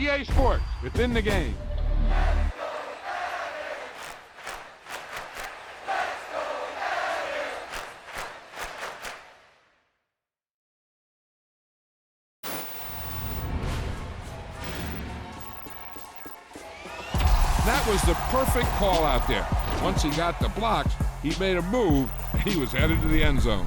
EA Sports. It's in the game. That was the perfect call out there. Once he got the blocks, he made a move, and he was headed to the end zone.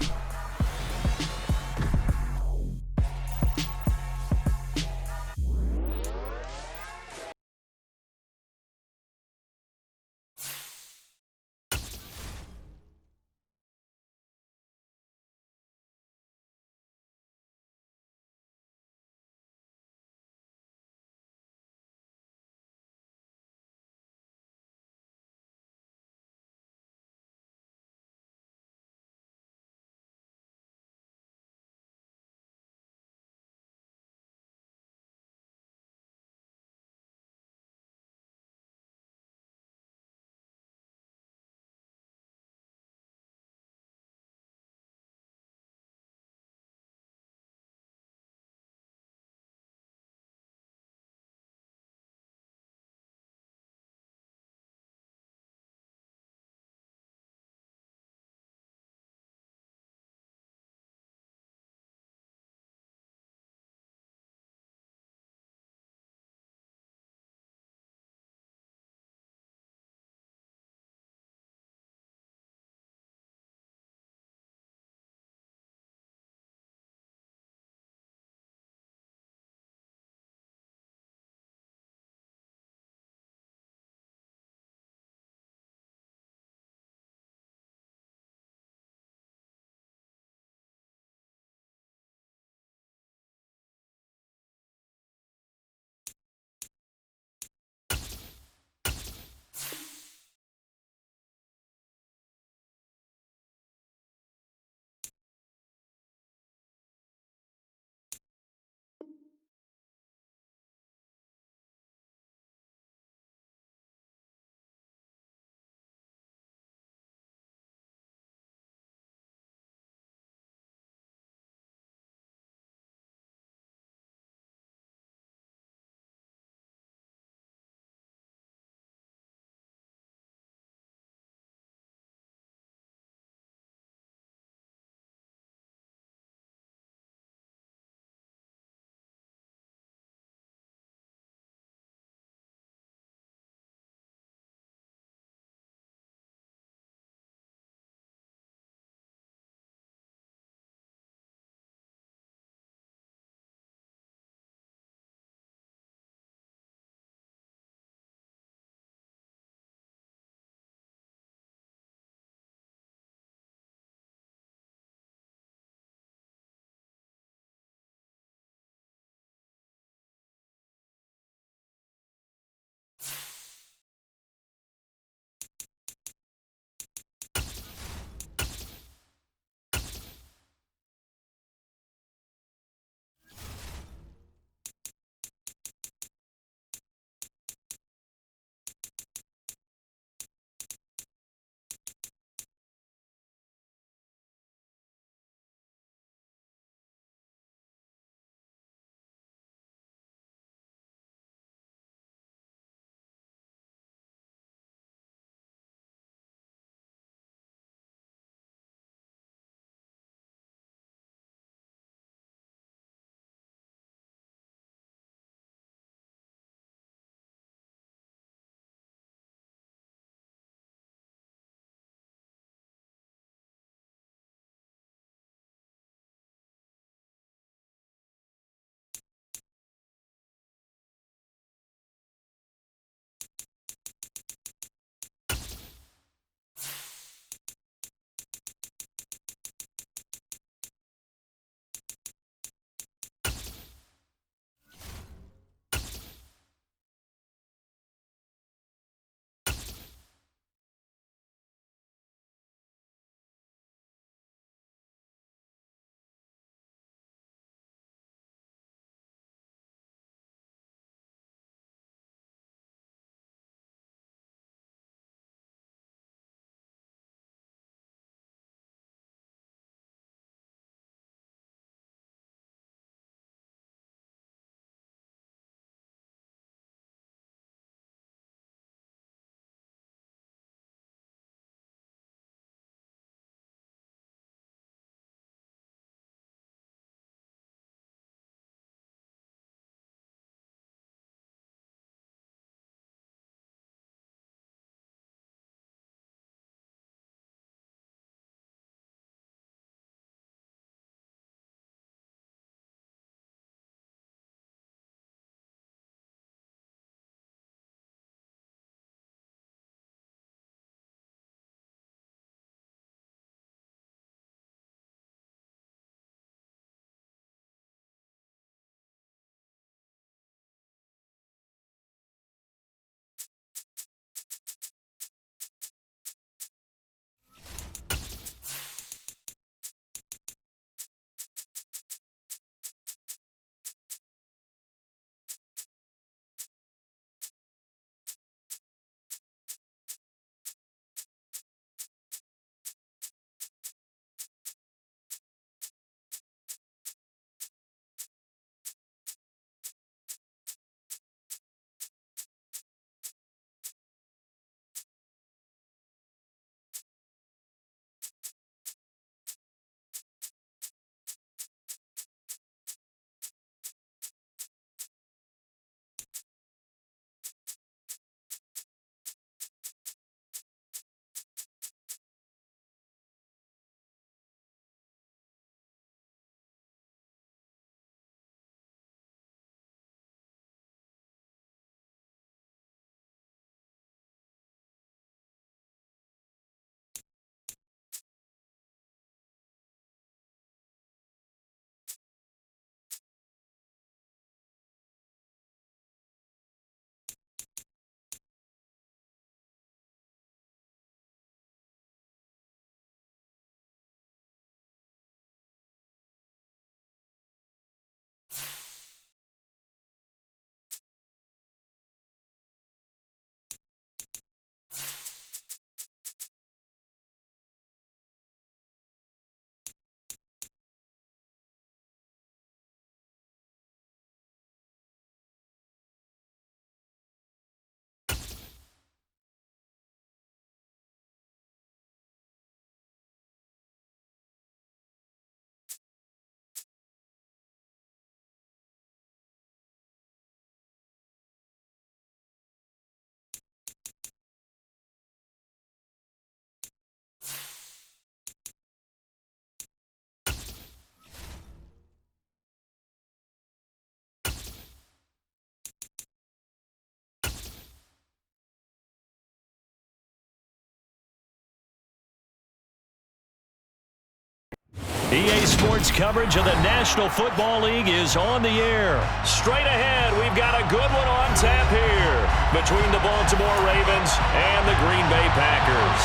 EA Sports coverage of the National Football League is on the air. Straight ahead, we've got a good one on tap here between the Baltimore Ravens and the Green Bay Packers.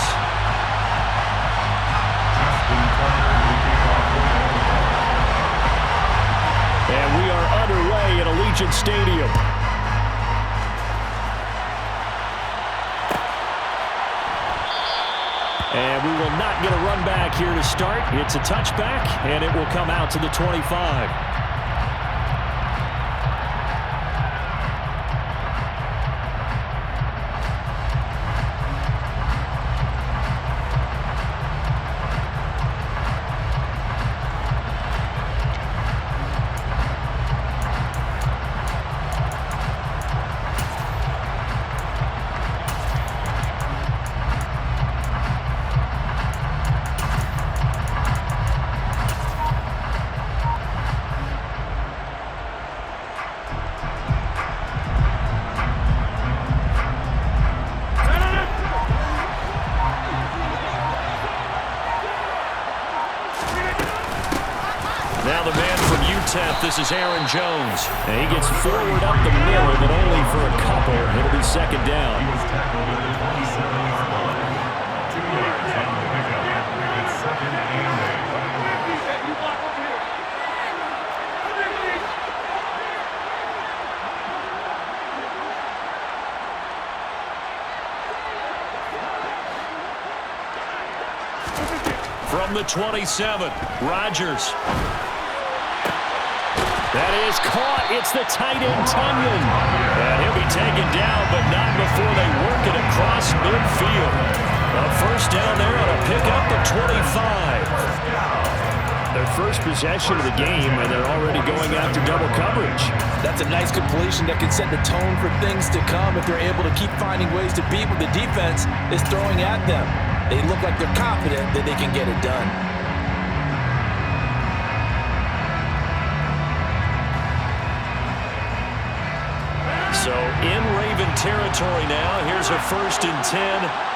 And we are underway at Allegiant Stadium. And we will not get a run back here to start. It's a touchback, and it will come out to the 25. Now the man from UTEP, this is Aaron Jones. And he gets forward up the middle, but only for a couple. It'll be second down. From the 27, Rodgers. That is caught. It's the tight end, Tunyon. And he'll be taken down, but not before they work it across midfield. A first down there on a pickup at 25. Their first possession of the game, and they're already going after double coverage. That's a nice completion that can set the tone for things to come if they're able to keep finding ways to beat what the defense is throwing at them. They look like they're confident that they can get it done. So in Raven territory now. Here's a 1st and 10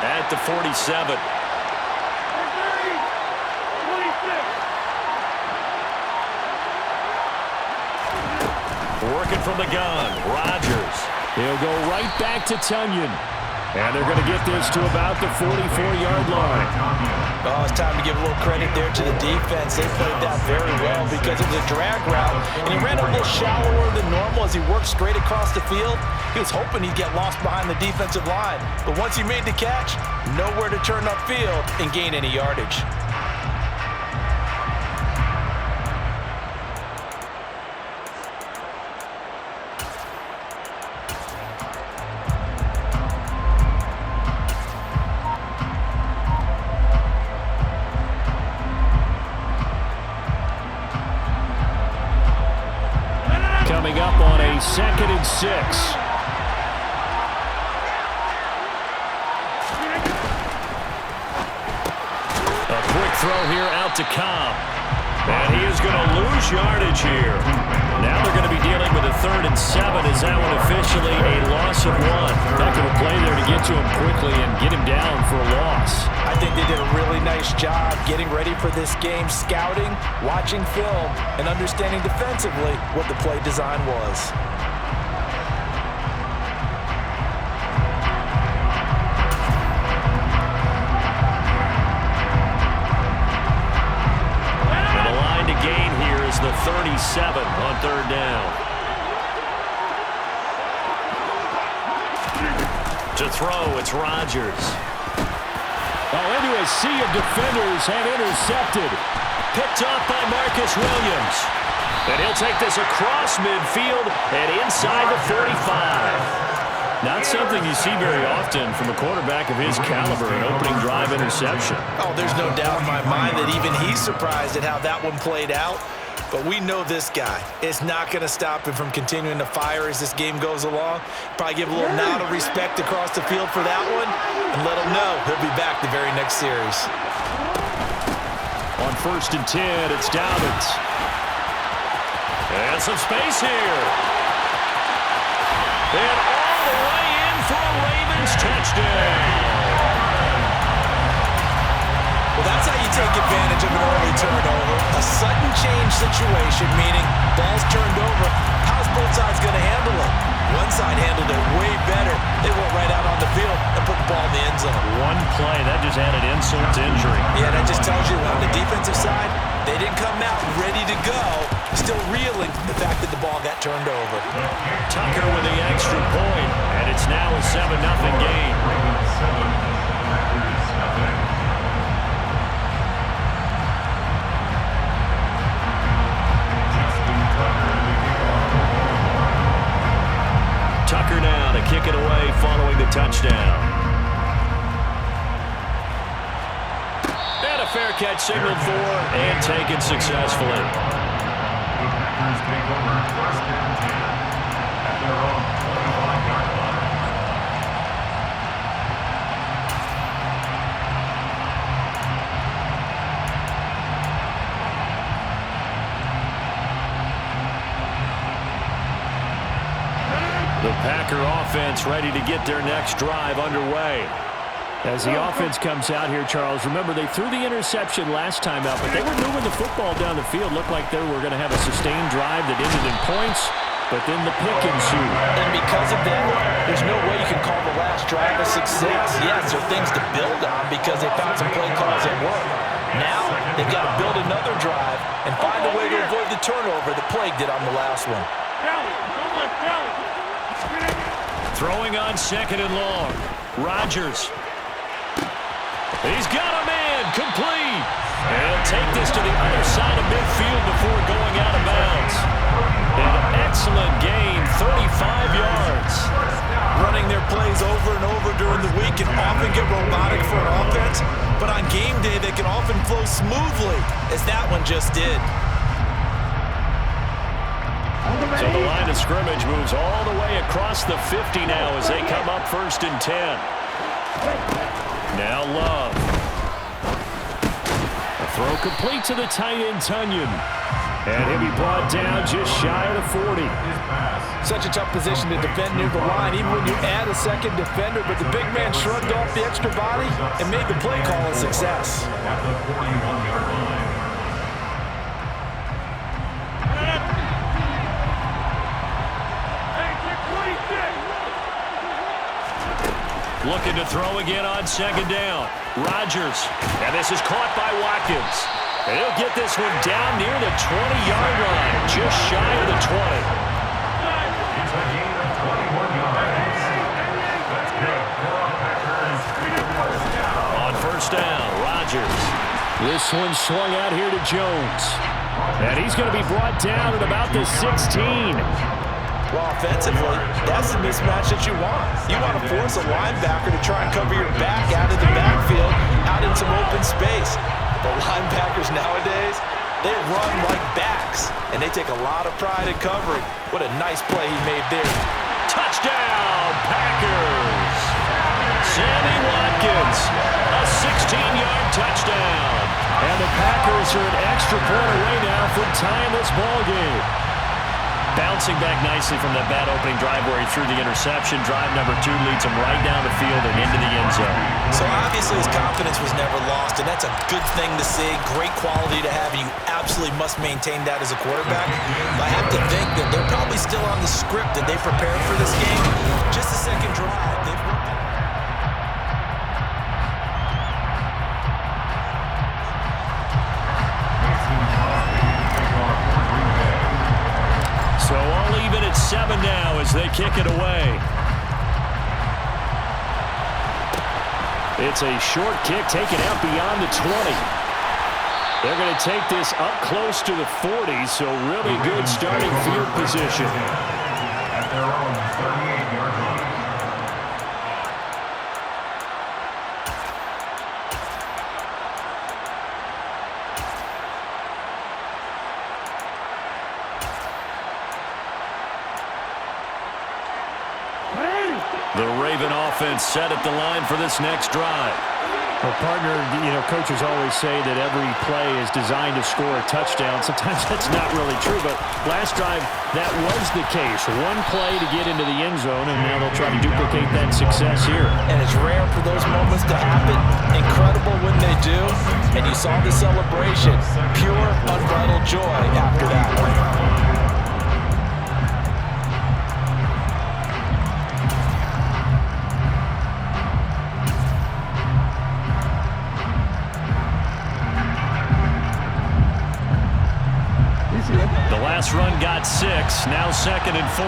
at the 47. Working from the gun, Rodgers. He'll go right back to Tunyon. And they're going to get this to about the 44-yard line. Oh, it's time to give a little credit there to the defense. They played that very well because it was a drag route, and he ran a little shallower than normal as he worked straight across the field. He was hoping he'd get lost behind the defensive line, but once he made the catch, nowhere to turn upfield and gain any yardage. Coming up on a 2nd and 6. A quick throw here out to Cobb. And he is going to lose yardage here. Now they're going to be dealing with a 3rd and 7. Is that one officially a loss of 1? Heck of a play there to get to him quickly and get him down for a loss. I think they did a really nice job getting ready for this game, scouting, watching film, and understanding defensively what the play design was. And the line to gain here is the 37 on 3rd down. To throw, it's Rodgers. Oh, into a sea of defenders and intercepted. Picked off by Marcus Williams. And he'll take this across midfield and inside the 45. Not something you see very often from a quarterback of his caliber, an opening drive interception. Oh, there's no doubt in my mind that even he's surprised at how that one played out. But we know this guy. It's not going to stop him from continuing to fire as this game goes along. Probably give a little nod of respect across the field for that one and let him know he'll be back the very next series. On 1st and 10, it's Dobbins. And some space here. And all the way in for a Ravens touchdown. Well, that's how you take advantage of an early turnover. change situation, meaning ball's turned over. How's both sides going to handle it? One side handled it way better. They went right out on the field and put the ball in the end zone. One play, that just added insult to injury. Yeah, that just tells you on the defensive side, they didn't come out ready to go, still reeling the fact that the ball got turned over. Tucker with the extra point, and it's now a 7-0 game. Tucker now to kick it away following the touchdown. And a fair catch signaled for and taken successfully. The Packer offense ready to get their next drive underway. As the offense comes out here, Charles, remember they threw the interception last time out, but they were moving the football down the field. Looked like they were going to have a sustained drive that ended in points, but then the pick ensued. And because of that, there's no way you can call the last drive a success. Yes, there are things to build on because they found some play calls that work. Now they've got to build another drive and find a way to avoid the turnover that plagued it on the last one. Throwing on 2nd and long. Rodgers. He's got a man, complete. And he'll take this to the other side of midfield before going out of bounds. An excellent gain, 35 yards. Running their plays over and over during the week can often get robotic for an offense, but on game day they can often flow smoothly, as that one just did. So the line of scrimmage moves all the way across the 50 now as they come up 1st and 10. Now Love. A throw complete to the tight end, Tunyon. And he'll be brought down just shy of the 40. Such a tough position to defend near the line, even when you add a second defender, but the big man shrugged off the extra body and made the play call a success. Looking to throw again on 2nd down. Rodgers. And this is caught by Watkins. And he'll get this one down near the 20-yard line, just shy of the 20. On 1st down, Rodgers. This one swung out here to Jones. And he's going to be brought down at about the 16. Well, offensively, that's the mismatch that you want. You want to force a linebacker to try and cover your back out of the backfield, out in some open space. The linebackers nowadays, they run like backs, and they take a lot of pride in covering. What a nice play he made there. Touchdown, Packers! Sammy Watkins, a 16-yard touchdown. And the Packers are an extra point away now from tying this ball game. Bouncing back nicely from that bad opening drive where he threw the interception. Drive number 2 leads him right down the field and into the end zone. So obviously his confidence was never lost, and that's a good thing to see. Great quality to have, and you absolutely must maintain that as a quarterback. But I have to think that they're probably still on the script that they prepared for this game. Just a second drive. So all even at 7 now as they kick it away. It's a short kick taken out beyond the 20. They're going to take this up close to the 40, so really good starting field position. At their own 38-yard line. The Raven offense set at the line for this next drive. Well, partner, coaches always say that every play is designed to score a touchdown. Sometimes that's not really true, but last drive, that was the case. One play to get into the end zone, and now they'll try to duplicate that success here. And it's rare for those moments to happen. Incredible when they do. And you saw the celebration. Pure, unbridled joy after that one. The last run got 6, now 2nd and 4.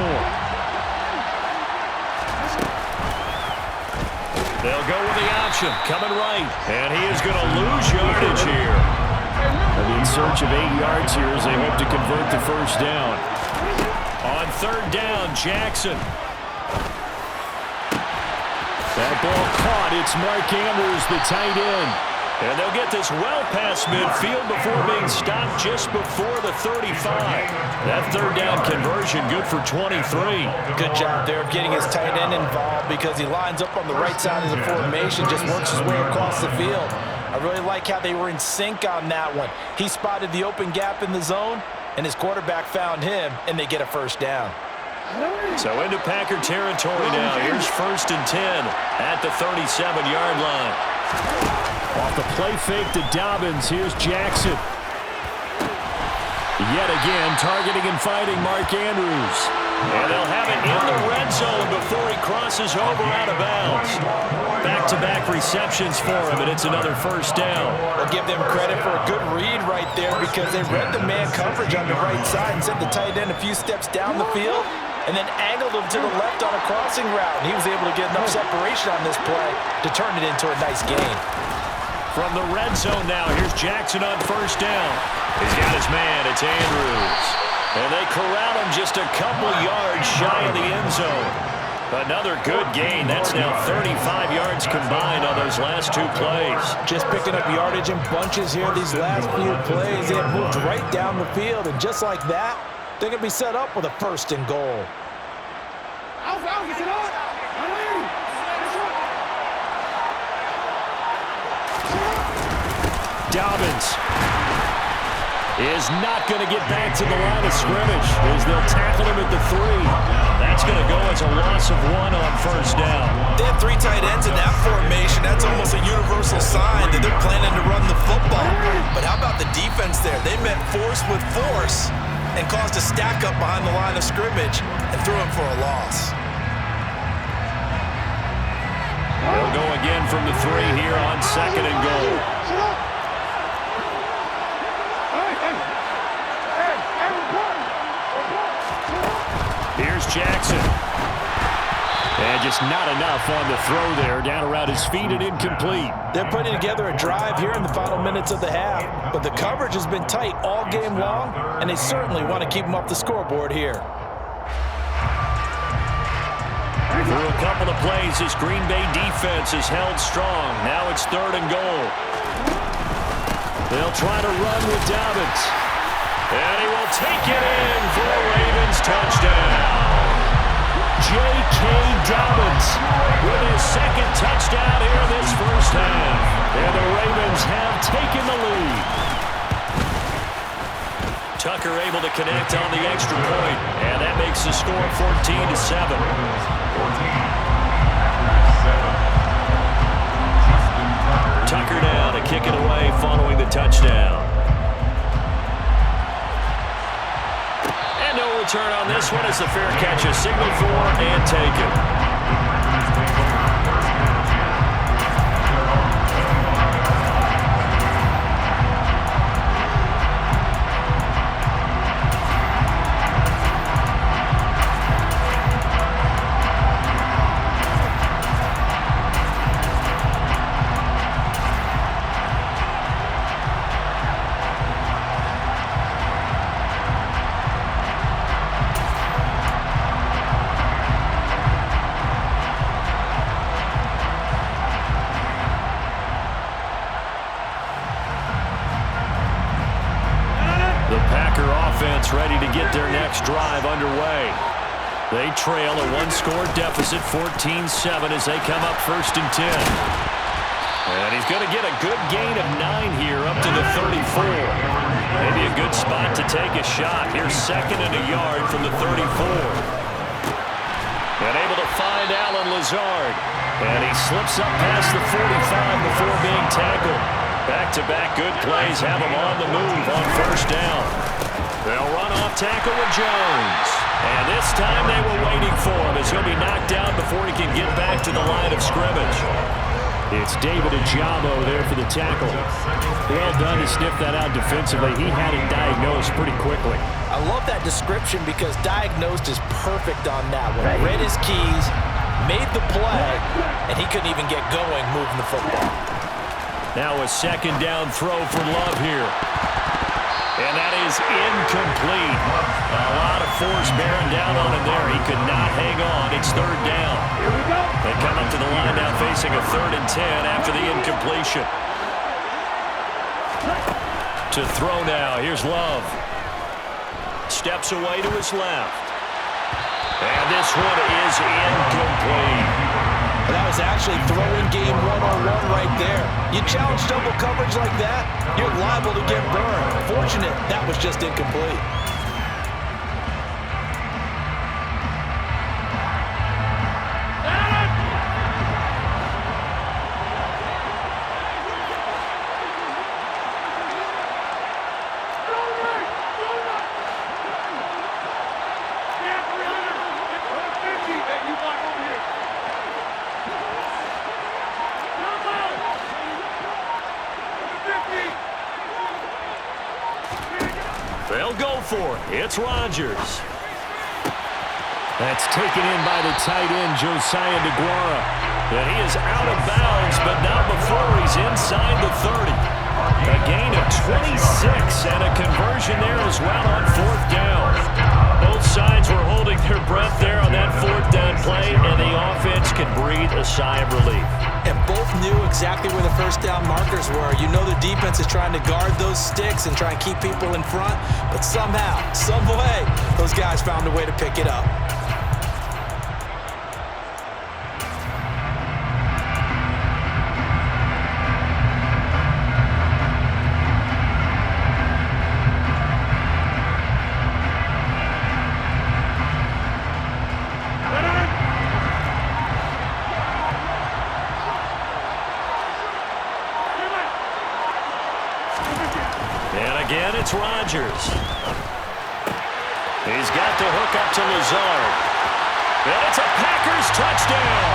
They'll go with the option, coming right, and he is going to lose yardage here. In search of 8 yards here as they hope to convert the first down. On 3rd down, Jackson. That ball caught. It's Mark Andrews, the tight end. And they'll get this well past midfield before being stopped just before the 35. That 3rd down conversion good for 23. Good job there of getting his tight end involved because he lines up on the right side of the formation, just works his way across the field. I really like how they were in sync on that one. He spotted the open gap in the zone, and his quarterback found him, and they get a first down. So into Packer territory now. Here's 1st and 10 at the 37-yard line. Off the play fake to Dobbins, here's Jackson. Yet again, targeting and finding Mark Andrews. And they'll have it in the red zone before he crosses over out of bounds. Back-to-back receptions for him, and it's another first down. I'll give them credit for a good read right there because they read the man coverage on the right side and sent the tight end a few steps down the field and then angled him to the left on a crossing route. And he was able to get enough separation on this play to turn it into a nice gain. From the red zone now, here's Jackson on first down. He's got his man, it's Andrews. And they corral him just a couple yards shy of the end zone. Another good gain. That's now 35 yards combined on those last 2 plays. Just picking up yardage in bunches here these last few plays. They have moved right down the field, and just like that, they're going to be set up with a 1st and goal. Dobbins is not going to get back to the line of scrimmage as they'll tackle him at the 3. That's going to go as a loss of 1 on first down. They have 3 tight ends in that formation. That's almost a universal sign that they're planning to run the football. But how about the defense there? They met force with force and caused a stack up behind the line of scrimmage and threw him for a loss. They'll go again from the 3 here on 2nd and goal. Here's Jackson. And just not enough on the throw there. Down around his feet and incomplete. They're putting together a drive here in the final minutes of the half. But the coverage has been tight all game long, and they certainly want to keep them up the scoreboard here. Through a couple of plays, this Green Bay defense is held strong. Now it's 3rd and goal. They'll try to run with Dobbins. And he will take it in for a Ravens touchdown. J.K. Dobbins with his 2nd touchdown here in this first half. And the Ravens have taken the lead. Tucker able to connect on the extra point, and that makes the score 14-7. Tucker now to kick it away following the touchdown. And no return on this one as the fair catch is signaled for and taken. Ready to get their next drive underway. They trail a 1-score deficit, 14-7 as they come up 1st and 10. And he's going to get a good gain of 9 here up to the 34. Maybe a good spot to take a shot. Here's 2nd and a yard from the 34. And able to find Allen Lazard. And he slips up past the 45 before being tackled. Back-to-back good plays have him on the move on first down. tackle with Jones. And this time they were waiting for him as he'll be knocked down before he can get back to the line of scrimmage. It's David Ajabo there for the tackle. Well done to sniff that out defensively. He had it diagnosed pretty quickly. I love that description because diagnosed is perfect on that one. Read his keys, made the play, and he couldn't even get going moving the football. Now a second down throw for Love here. And that is incomplete. A lot of force bearing down on him there. He could not hang on. It's third down. Here we go. They come up to the line now facing a 3rd and 10 after the incompletion. To throw now. Here's Love. Steps away to his left. And this one is incomplete. That was actually throwing game 101 right there. You challenge double coverage like that, you're liable to get burned. Fortunate, that was just incomplete. They'll go for it. It's Rodgers. That's taken in by the tight end, Josiah DeGuara. And he is out of bounds, but not before he's inside the 30. A gain of 26 and a conversion there as well on 4th down. Both sides were holding their breath there on that 4th down play, and the offense can breathe a sigh of relief. And both knew exactly where the first down markers were. You know the defense is trying to guard those sticks and try and keep people in front, but somehow, some way, those guys found a way to pick it up. Again, it's Rodgers. He's got the hook up to Lazard. And it's a Packers touchdown.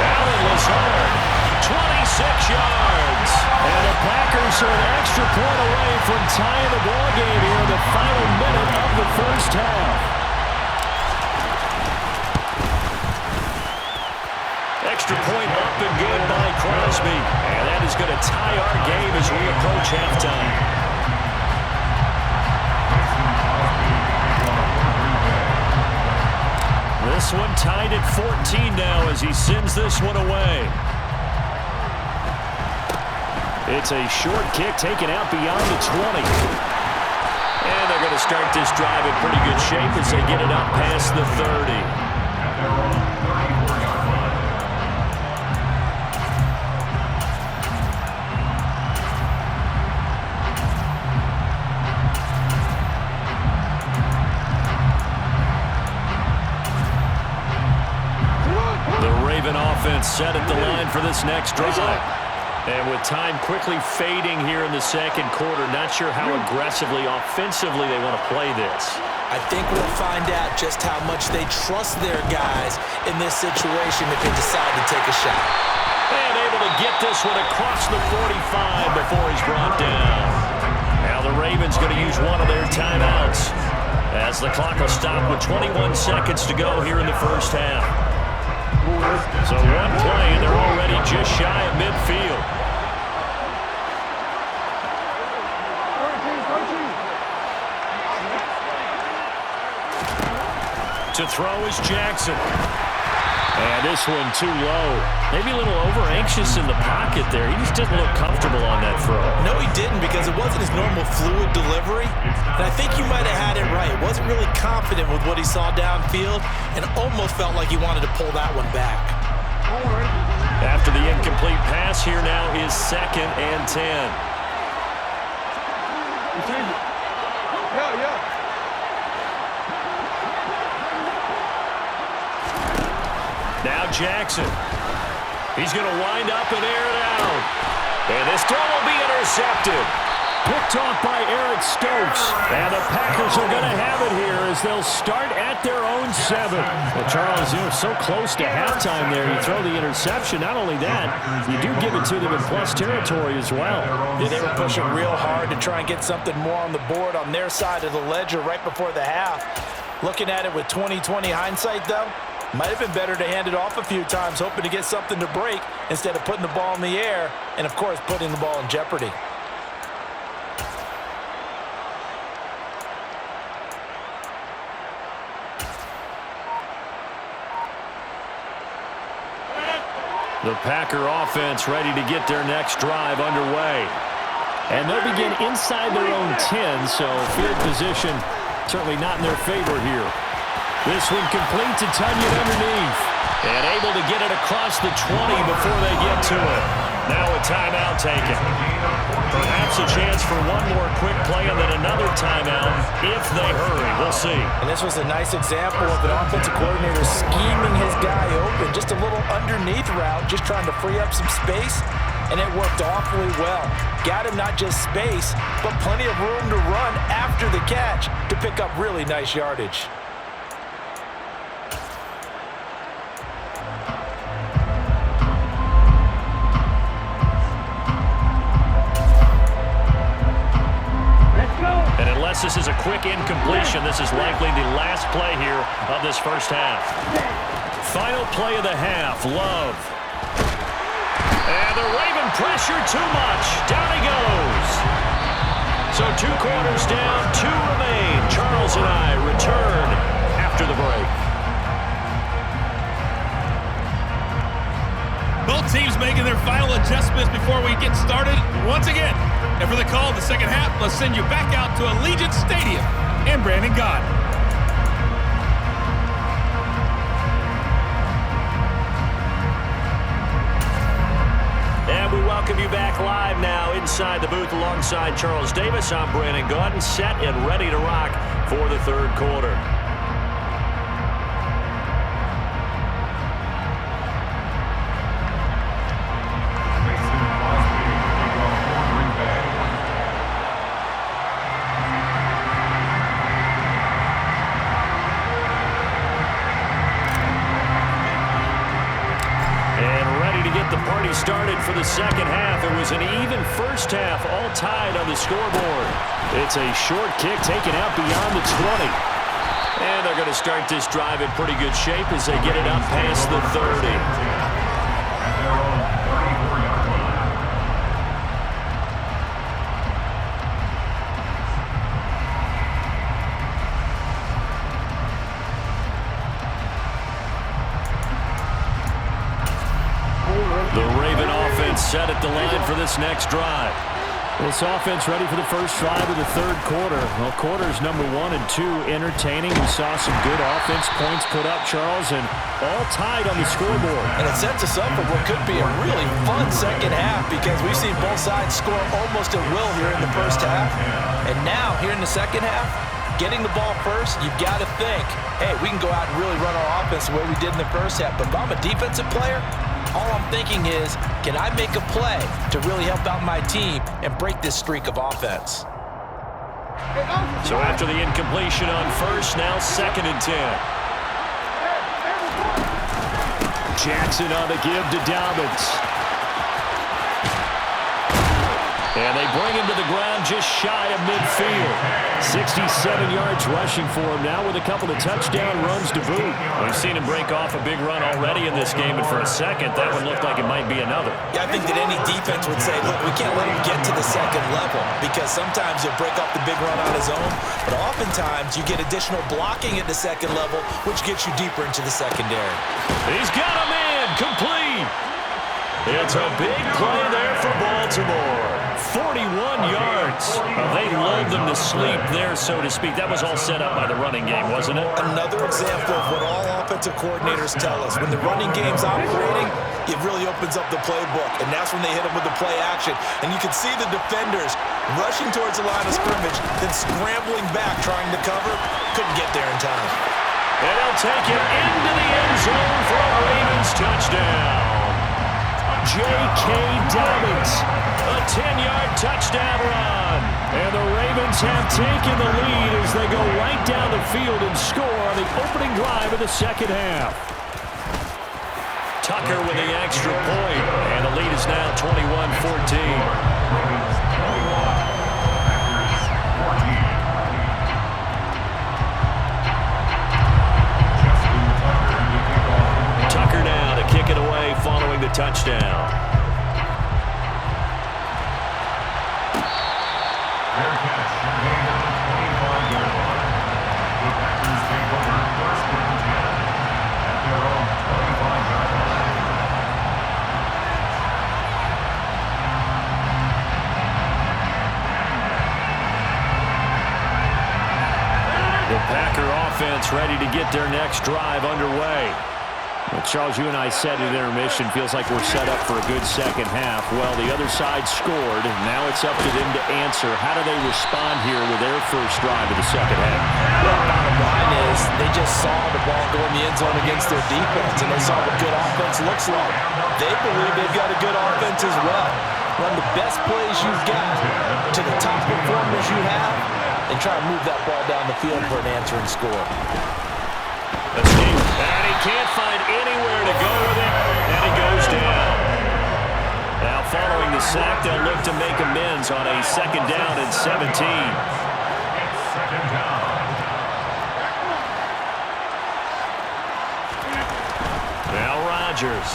Alan Lazard, 26 yards. And the Packers are an extra point away from tying the ball game here in the final minute of the first half. Extra point up and good by Crosby. And that is going to tie our game as we approach halftime. This one tied at 14 now as he sends this one away. It's a short kick taken out beyond the 20. And they're going to start this drive in pretty good shape as they get it up past the 30. Set at the line for this next drive. And with time quickly fading here in the second quarter, not sure how aggressively, offensively they want to play this. I think we'll find out just how much they trust their guys in this situation if they decide to take a shot. And able to get this one across the 45 before he's brought down. Now the Ravens going to use one of their timeouts as the clock will stop with 21 seconds to go here in the first half. So one play, and they're already just shy of midfield. To throw is Jackson. And this one too low. Maybe a little over-anxious in the pocket there. He just didn't look comfortable on that throw. No, he didn't, because it wasn't his normal fluid delivery. And I think you might have had it right. Wasn't really confident with what he saw downfield and almost felt like he wanted to pull that one back. After the incomplete pass, here now is 2nd and 10. Now Jackson. He's going to wind up and air it out. And this throw will be intercepted. Picked off by Eric Stokes. And the Packers are going to have it here as they'll start at their own 7. Well, Charles, you know, so close to halftime there. You throw the interception. Not only that, you do give it to them in plus territory as well. Yeah, they were pushing real hard to try and get something more on the board on their side of the ledger right before the half. Looking at it with 20/20 hindsight, though, might have been better to hand it off a few times, hoping to get something to break instead of putting the ball in the air and, of course, putting the ball in jeopardy. The Packer offense ready to get their next drive underway. And they'll begin inside their own 10, so field position certainly not in their favor here. This one complete to Tunyon underneath. And able to get it across the 20 before they get to it. Now a timeout taken. Perhaps a chance for one more quick play and then another timeout if they hurry. We'll see. And this was a nice example of an offensive coordinator scheming his guy open. Just a little underneath route, just trying to free up some space. And it worked awfully well. Got him not just space, but plenty of room to run after the catch to pick up really nice yardage. And unless this is a quick incompletion, this is likely the last play here of this first half. Final play of the half, Love. And the Raven pressure too much. Down he goes. So 2 quarters down, 2 remain. Charles and I return after the break. Both teams making their final adjustments before we get started once again. And for the call of the second half, let's send you back out to Allegiant Stadium and Brandon Gott. And we welcome you back live now inside the booth alongside Charles Davis. I'm Brandon Gott, set and ready to rock for the third quarter. Started for the second half. It was an even first half, all tied on the scoreboard. It's a short kick taken out beyond the 20. And they're going to start this drive in pretty good shape as they get it up past the 30. Set at the line for this next drive. This offense ready for the first drive of the third quarter. Well, quarters number 1 and 2 entertaining. We saw some good offense points put up, Charles, and all tied on the scoreboard. And it sets us up for what could be a really fun second half because we've seen both sides score almost at will here in the first half. And now, here in the second half, getting the ball first, you've got to think, hey, we can go out and really run our offense the way we did in the first half. But if I'm a defensive player, all I'm thinking is, can I make a play to really help out my team and break this streak of offense? So after the incompletion on first, now 2nd and 10. Jackson on the give to Dobbins. And they bring him to the ground just shy of midfield. 67 yards rushing for him now with a couple of touchdown runs to boot. We've seen him break off a big run already in this game, and for a second, that one looked like it might be another. Yeah, I think that any defense would say, look, we can't let him get to the second level because sometimes he'll break off the big run on his own, but oftentimes you get additional blocking at the second level, which gets you deeper into the secondary. He's got a man complete. It's a big play there for Baltimore. 41 yards. They lulled them to sleep there, so to speak. That was all set up by the running game, wasn't it? Another example of what all offensive coordinators tell us. When the running game's operating, it really opens up the playbook, and that's when they hit him with the play action. And you can see the defenders rushing towards the line of scrimmage, then scrambling back, trying to cover. Couldn't get there in time. And they'll take it into the end zone for a Ravens touchdown. J.K. Dobbins. A 10-yard touchdown run. And the Ravens have taken the lead as they go right down the field and score on the opening drive of the second half. Tucker with the extra point, and the lead is now 21-14. Tucker now to kick it away following the touchdown. The Packer offense ready to get their next drive underway. Well, Charles, you and I said at intermission, feels like we're set up for a good second half. Well, the other side scored. Now it's up to them to answer. How do they respond here with their first drive of the second half? Well, bottom line is they just saw the ball go in the end zone against their defense, and they saw what good offense looks like. They believe they've got a good offense as well. Run the best plays you've got to the top performers you have, and try to move that ball down the field for an answering score. That's deep. And he can't find anywhere to go with it, and he goes down. Now following the sack, they'll look to make amends on a second down and 17. Now Rodgers.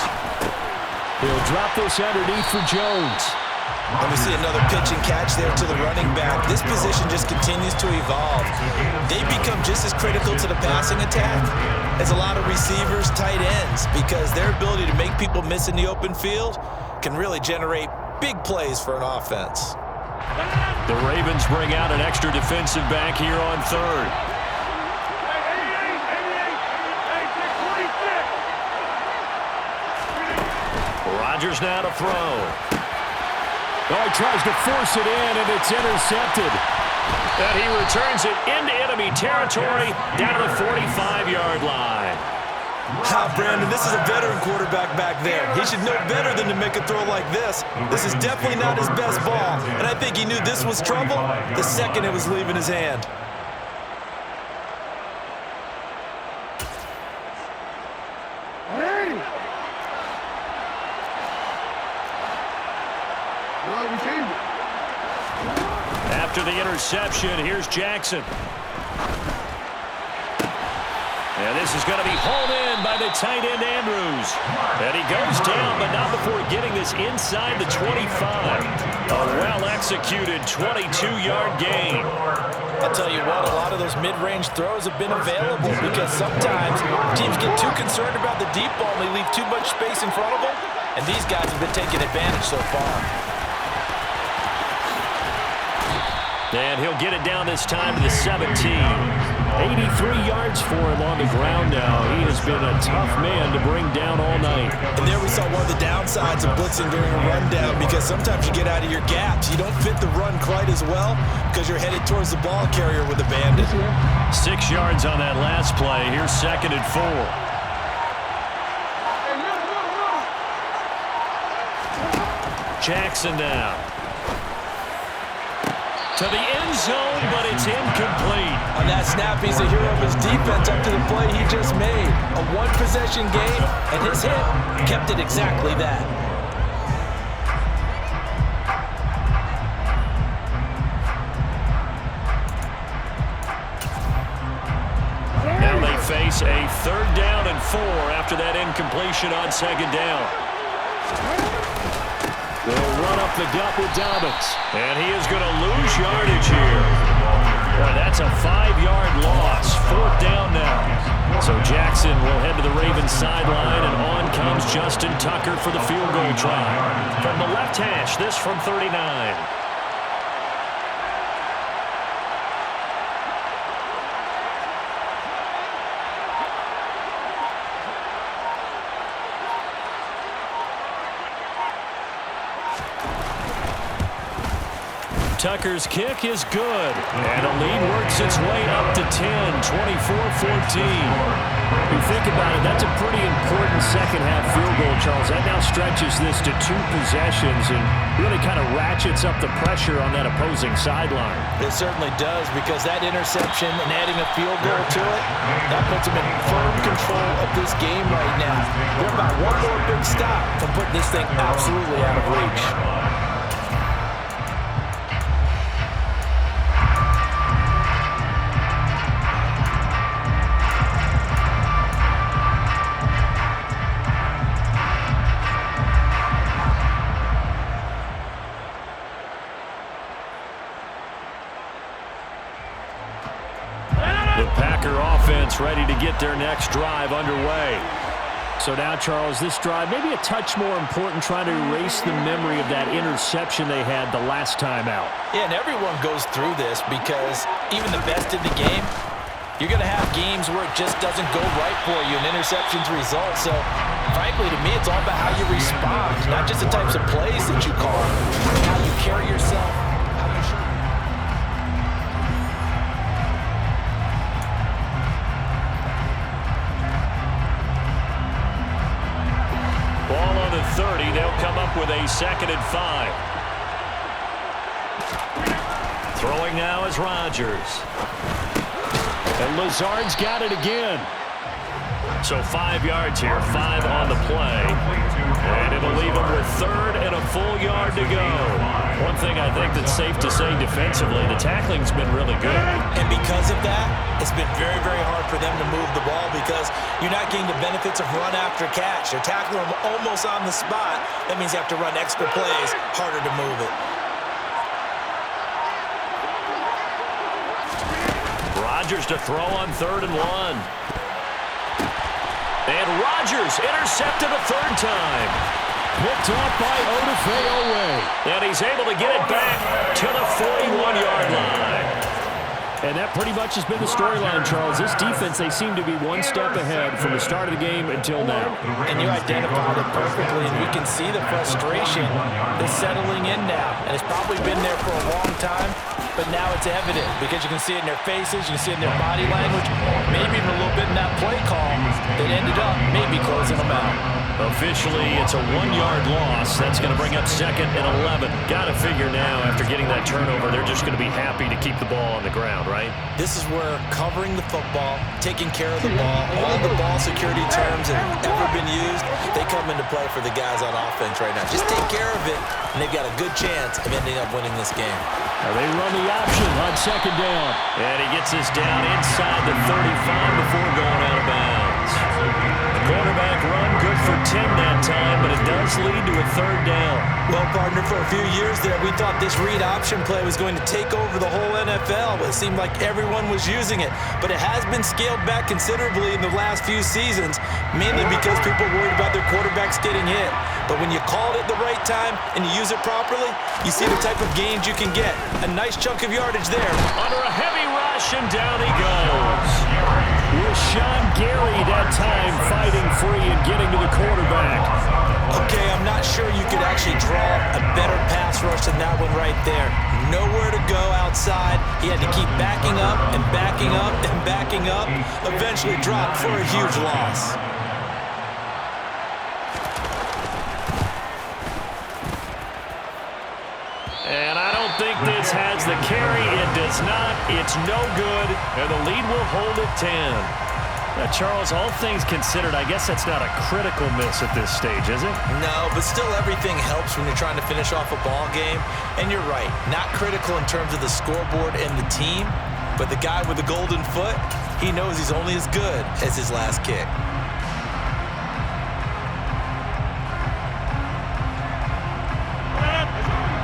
He'll drop this underneath for Jones. And we see another pitch and catch there to the running back. This position just continues to evolve. They've become just as critical to the passing attack as a lot of receivers, tight ends, because their ability to make people miss in the open field can really generate big plays for an offense. The Ravens bring out an extra defensive back here on third. Rodgers now to throw. Oh, he tries to force it in, and it's intercepted. And he returns it into enemy territory down to the 45-yard line. Brandon, this is a veteran quarterback back there. He should know better than to make a throw like this. This is definitely not his best ball, and I think he knew this was trouble the second it was leaving his hand. After the interception, here's Jackson. And this is going to be hauled in by the tight end Andrews. And he goes down, but not before getting this inside the 25. A well-executed 22-yard gain. I'll tell you what, a lot of those mid-range throws have been available because sometimes teams get too concerned about the deep ball and they leave too much space in front of them. And these guys have been taking advantage so far. And he'll get it down this time to the 17. 83 yards for him on the ground now. He has been a tough man to bring down all night. And there we saw one of the downsides of blitzing during a rundown because sometimes you get out of your gaps. You don't fit the run quite as well because you're headed towards the ball carrier with a bandit. 6 yards on that last play. Here's 2nd and 4. Jackson now. To the end zone, but it's incomplete. On that snap, he's a hero of his defense up to the play he just made. A one-possession game, and his hit kept it exactly that. Now they face a 3rd down and 4 after that incompletion on 2nd down. They'll run up the gut with Dobbins. And he is going to lose yardage here. Boy, that's a 5-yard loss. 4th down now. So Jackson will head to the Ravens sideline, and on comes Justin Tucker for the field goal try. From the left hash, this from 39. Tucker's kick is good. And the lead works its way up to 10, 24-14. You think about it, that's a pretty important second-half field goal, Charles. That now stretches this to 2 possessions and really kind of ratchets up the pressure on that opposing sideline. It certainly does, because that interception and adding a field goal to it, that puts them in firm control of this game right now. They're about one more big stop from putting this thing absolutely out of reach. Ready to get their next drive underway. So now, Charles, this drive maybe a touch more important, trying to erase the memory of that interception they had the last time out. Yeah, and everyone goes through this, because even the best in the game, you're going to have games where it just doesn't go right for you and interceptions result. So, frankly, to me, it's all about how you respond, not just the types of plays that you call, how you carry yourself. Ball on the 30. They'll come up with a 2nd and 5. Throwing now is Rodgers. And Lazard's got it again. So 5 yards here, 5 on the play. And it'll leave them with 3rd and a full yard to go. One thing I think that's safe to say defensively, the tackling's been really good. And because of that, it's been very, very hard for them to move the ball, because you're not getting the benefits of run after catch. You're tackling them almost on the spot. That means you have to run extra plays, harder to move it. Rodgers to throw on 3rd and 1. And Rodgers intercepted a 3rd time. Picked off by Odafe. And he's able to get it back to the 41-yard line. And that pretty much has been the storyline, Charles. This defense, they seem to be one step ahead from the start of the game until now. And you identified it perfectly, and we can see the frustration that's settling in now. And it's probably been there for a long time, but now it's evident, because you can see it in their faces, you can see it in their body language, maybe even a little bit in that play call that ended up maybe closing them out. Officially, it's a 1-yard loss. That's going to bring up 2nd and 11. Got to figure now, after getting that turnover, they're just going to be happy to keep the ball on the ground, right? This is where covering the football, taking care of the ball, all the ball security terms that have ever been used, they come into play for the guys on offense right now. Just take care of it, and they've got a good chance of ending up winning this game. Now they run the option on 2nd down. And he gets this down inside the 35 before going out of bounds. The quarterback run good for 10 that time, but it does lead to a 3rd down. Well, partner, for a few years there, we thought this read option play was going to take over the whole NFL. It seemed like everyone was using it, but it has been scaled back considerably in the last few seasons, mainly because people are worried about their quarterbacks getting hit. But when you call it at the right time and you use it properly, you see the type of gains you can get. A nice chunk of yardage there. Under a heavy rush, and down he goes. With Sean Gary that time fighting free and getting to the quarterback. Okay, I'm not sure you could actually draw a better pass rush than that one right there. Nowhere to go outside. He had to keep backing up and backing up and backing up. Eventually dropped for a huge loss. And I don't think this has the carry. It does not. It's no good. And the lead will hold at 10. Now, Charles, all things considered, I guess that's not a critical miss at this stage, is it? No, but still everything helps when you're trying to finish off a ball game. And you're right, not critical in terms of the scoreboard and the team, but the guy with the golden foot, he knows he's only as good as his last kick.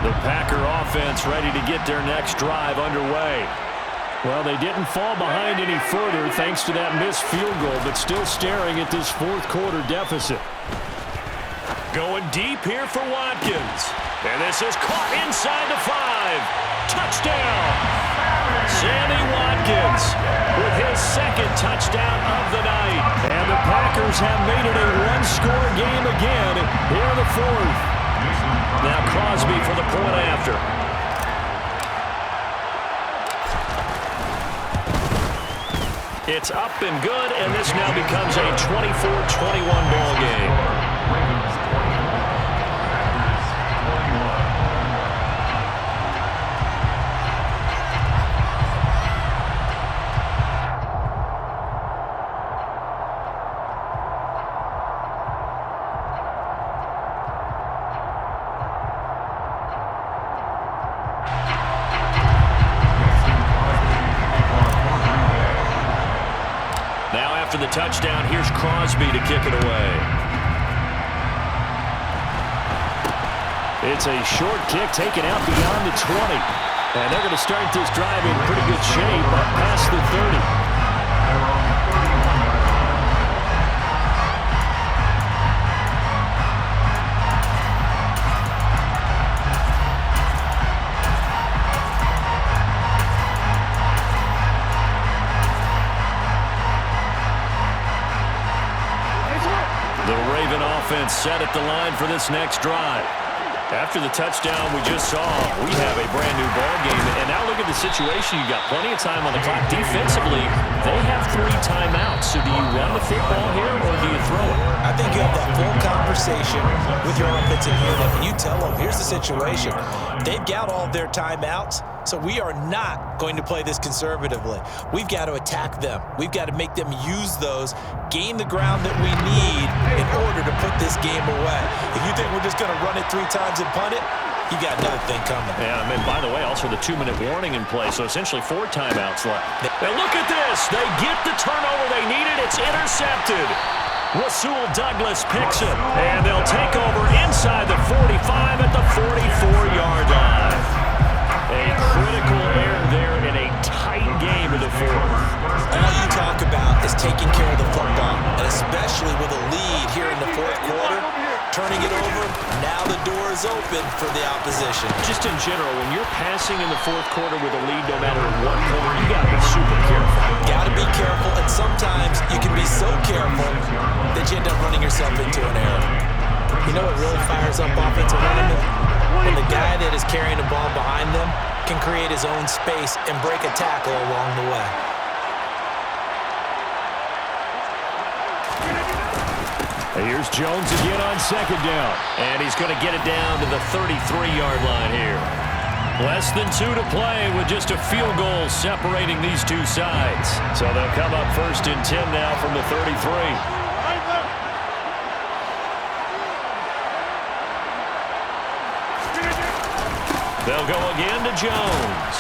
The Packer offense ready to get their next drive underway. Well, they didn't fall behind any further thanks to that missed field goal, but still staring at this 4th quarter deficit. Going deep here for Watkins. And this is caught inside the 5. Touchdown! Sammy Watkins with his 2nd touchdown of the night. And the Packers have made it a 1-score game again here in the 4th. Now Crosby for the point after. It's up and good, and this now becomes a 24-21 ball game. After the touchdown, here's Crosby to kick it away. It's a short kick taken out beyond the 20. And they're going to start this drive in pretty good shape up past the 30. Offense set at the line for this next drive. After the touchdown we just saw, we have a brand new ball game. And now look at the situation. You got plenty of time on the clock. Defensively, they have 3 timeouts. So do you run the football here or do you throw it? I think you have that full conversation with your offensive unit, and you tell them, here's the situation. They've got all their timeouts, so we are not going to play this conservatively. We've got to attack them. We've got to make them use those, gain the ground that we need in order to put this game away. If you think we're just going to run it 3 times and punt it, you got another thing coming. Yeah, and by the way, also the 2-minute warning in play, so essentially 4 timeouts left. And look at this. They get the turnover they needed. It's intercepted. Rasul Douglas picks it, and they'll take over inside the 45 at the 44-yard line. A critical error there in a tight game in the 4th. All you talk about is taking care of the football, and especially with a lead here in the 4th quarter, turning it over, now the door is open for the opposition. Just in general, when you're passing in the 4th quarter with a lead, no matter what point, you got to be super careful. Got to be careful, and sometimes you can be so careful that you end up running yourself into an error. You know what really fires up offensive linemen? When the guy that is carrying the ball behind them can create his own space and break a tackle along the way. Here's Jones again on 2nd down. And he's going to get it down to the 33-yard line here. Less than 2 to play with just a field goal separating these two sides. So they'll come up 1st and 10 now from the 33. They'll go again to Jones.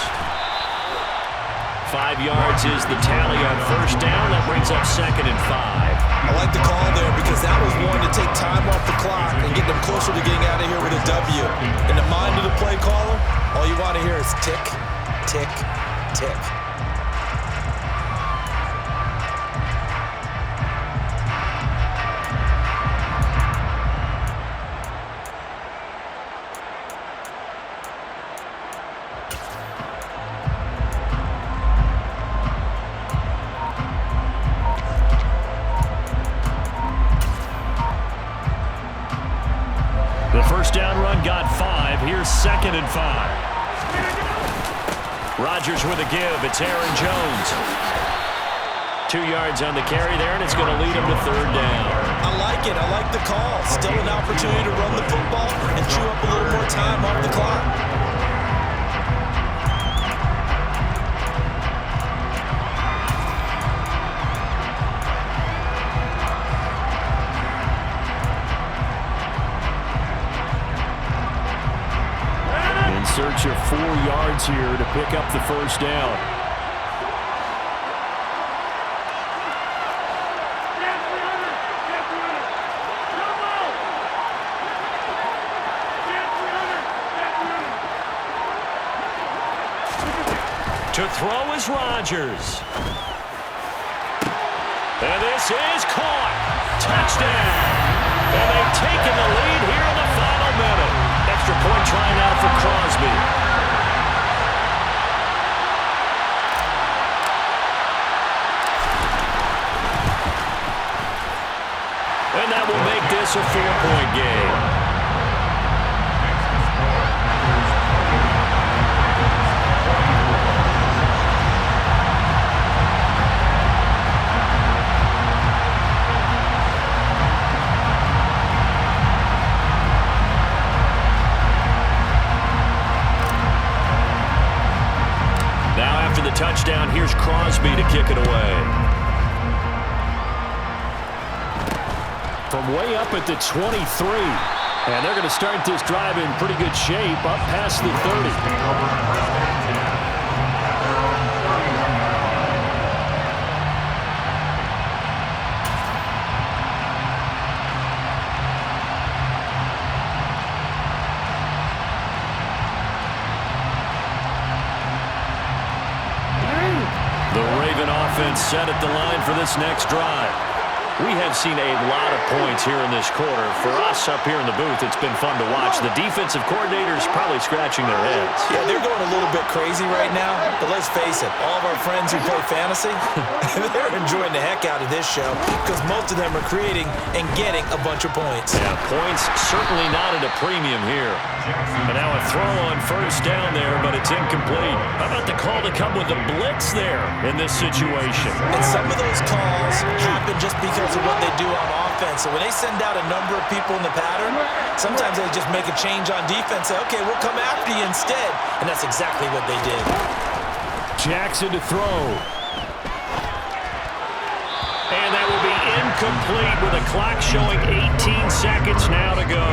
5 yards is the tally on 1st down. That brings up 2nd and 5. I like the call there because that was one to take time off the clock and get them closer to getting out of here with a W. In the mind of the play caller, all you want to hear is tick, tick, tick. The 1st down run got 5. Here's 2nd and 5. Rodgers with a give. It's Aaron Jones. 2 yards on the carry there, and it's going to lead him to 3rd down. I like it. I like the call. Still an opportunity to run the football and chew up a little more time off the clock. Search of 4 yards here to pick up the 1st down. To throw is Rodgers. And this is caught. Touchdown. And they've taken the lead here in the final minute. Extra point try now for Crosby. And that will make this a 4-point game. touchdown. Here's Crosby to kick it away. From way up at the 23. And they're going to start this drive in pretty good shape up past the 30. The Raven offense set at the line for this next drive. We have seen a lot of points here in this quarter. For us up here in the booth, it's been fun to watch. The defensive coordinators probably scratching their heads. Yeah, they're going a little bit crazy right now, but let's face it, all of our friends who play fantasy, they're enjoying the heck out of this show because most of them are creating and getting a bunch of points. Yeah, points certainly not at a premium here. But now a throw on first down there, but it's incomplete. How about the call to come with the blitz there in this situation? And some of those calls happen just because of what they do on offense. So when they send out a number of people in the pattern, sometimes they just make a change on defense. Say, okay, we'll come after you instead. And that's exactly what they did. Jackson to throw. And that will be incomplete with the clock showing 18 seconds now to go.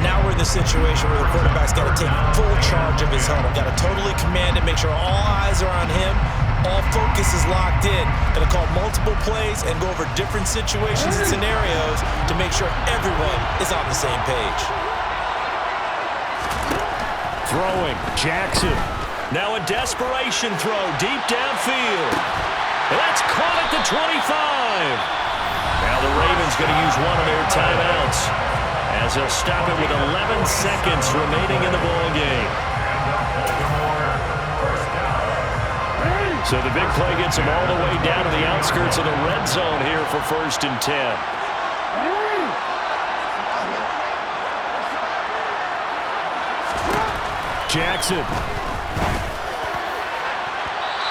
Now we're in the situation where the quarterback's got to take full charge of his huddle. Got to totally command it, make sure all eyes are on him. All focus is locked in. Going to call multiple plays and go over different situations and scenarios to make sure everyone is on the same page. Throwing, Jackson. Now a desperation throw deep downfield. And that's caught at the 25. Now the Ravens going to use one of their timeouts as they'll stop it with 11 seconds remaining in the ball game. So the big play gets them all the way down to the outskirts of the red zone here for 1st and 10. Jackson.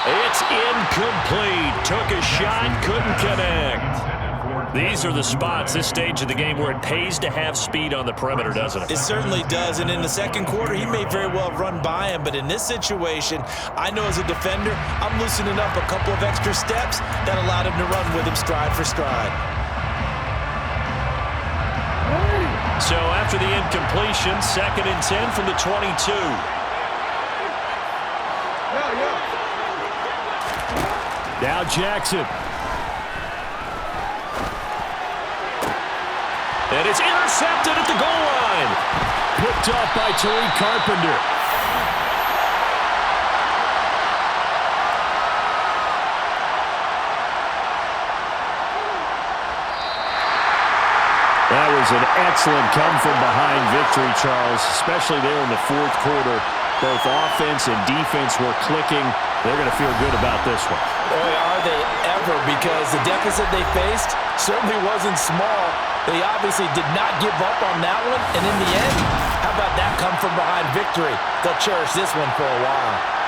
It's incomplete. Took a shot, couldn't connect. These are the spots, this stage of the game, where it pays to have speed on the perimeter, doesn't it? It certainly does, and in the second quarter, he may very well run by him, but in this situation, I know as a defender, I'm loosening up a couple of extra steps that allowed him to run with him stride for stride. So after the incompletion, 2nd and 10 from the 22. Now Jackson. And it's intercepted at the goal line. Picked off by Tariq Carpenter. That was an excellent come-from-behind victory, Charles, especially there in the 4th quarter. Both offense and defense were clicking. They're going to feel good about this one. Boy, are they ever, because the deficit they faced certainly wasn't small. They obviously did not give up on that one, and in the end, how about that come-from-behind victory? They'll cherish this one for a while.